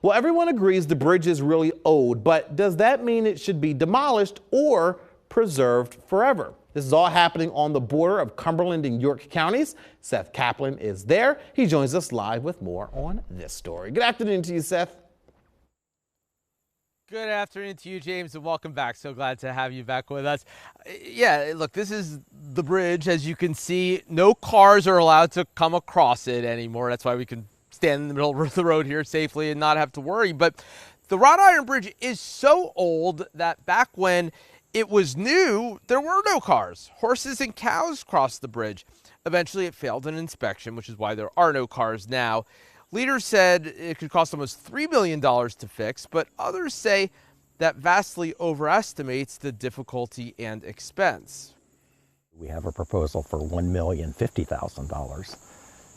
Well, everyone agrees the bridge is really old, but does that mean it should be demolished or preserved forever? This is all happening on the border of Cumberland and York counties. Seth Kaplan is there. He joins us live with more on this story. Good afternoon to you, Seth. Good afternoon to you, James, and welcome back. So glad to have you back with us. Yeah, look, this is the bridge. As you can see, no cars are allowed to come across it anymore. That's why we can stand in the middle of the road here safely and not have to worry. But the wrought iron bridge is so old that back when it was new, there were no cars. Horses and cows crossed the bridge. Eventually, it failed an inspection, which is why there are no cars now. Leaders said it could cost almost $3 million to fix, but others say that vastly overestimates the difficulty and expense. We have a proposal for $1,050,000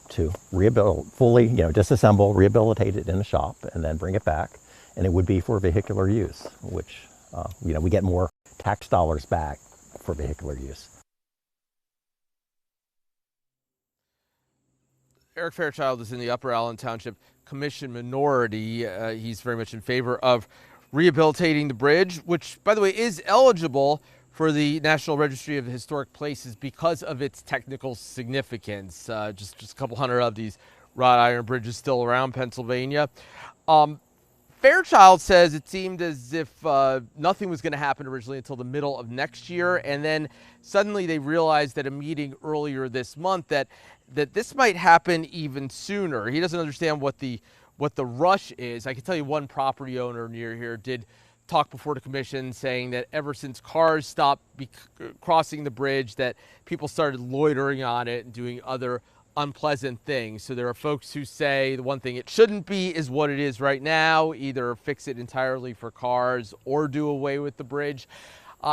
to rebuild, fully, disassemble, rehabilitate it in the shop, and then bring it back. And it would be for vehicular use, which, we get more tax dollars back for vehicular use. Eric Fairchild is in the Upper Allen Township Commission minority. He's very much in favor of rehabilitating the bridge, which, by the way, is eligible for the National Registry of Historic Places because of its technical significance. Just a couple hundred of these wrought iron bridges still around Pennsylvania. Fairchild says it seemed as if nothing was going to happen originally until the middle of next year, and then suddenly they realized at a meeting earlier this month that this might happen even sooner. He doesn't understand what the rush is. I can tell you one property owner near here did talk before the commission saying that ever since cars stopped crossing the bridge, that people started loitering on it and doing other unpleasant things. So there are folks who say the one thing it shouldn't be is what it is right now, either fix it entirely for cars or do away with the bridge.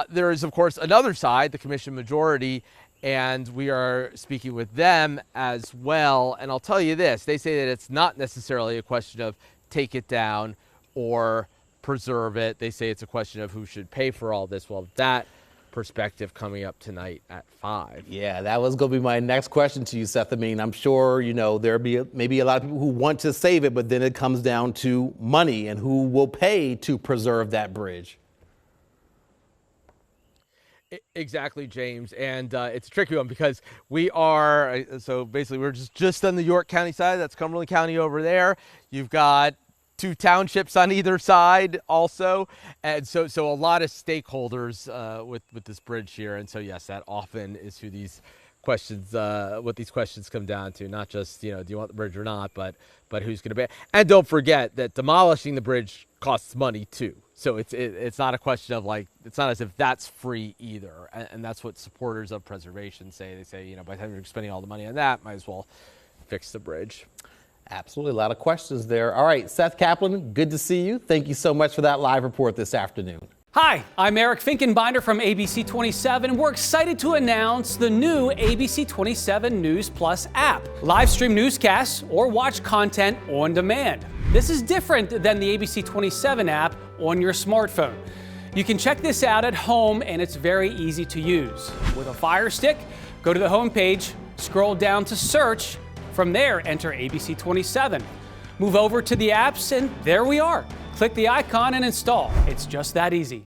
There is, of course, another side, the commission majority, and we are speaking with them as well. And I'll tell you this, they say that it's not necessarily a question of take it down or preserve it. They say it's a question of who should pay for all this. Well, that perspective coming up tonight at 5. Yeah, that was going to be my next question to you, Seth. I mean, I'm sure, there'll be maybe a lot of people who want to save it, but then it comes down to money and who will pay to preserve that bridge. Exactly, James. And it's a tricky one because we are, so basically we're just on the York County side. That's Cumberland County over there. You've got 2 townships on either side also. And so a lot of stakeholders with this bridge here. And so, yes, that often is who these questions, what these questions come down to. Not just, do you want the bridge or not, but who's going to pay. And don't forget that demolishing the bridge costs money too. So it's not a question of it's not as if that's free either. And that's what supporters of preservation say. They say, by the time you're spending all the money on that, might as well fix the bridge. Absolutely. A lot of questions there. All right, Seth Kaplan, good to see you. Thank you so much for that live report this afternoon. Hi, I'm Eric Finkenbinder from ABC 27. We're excited to announce the new ABC 27 News Plus app. Live stream newscasts or watch content on demand. This is different than the ABC 27 app on your smartphone. You can check this out at home and it's very easy to use. With a Fire Stick, go to the home page, scroll down to search. From there, enter ABC 27. Move over to the apps and there we are. Click the icon and install. It's just that easy.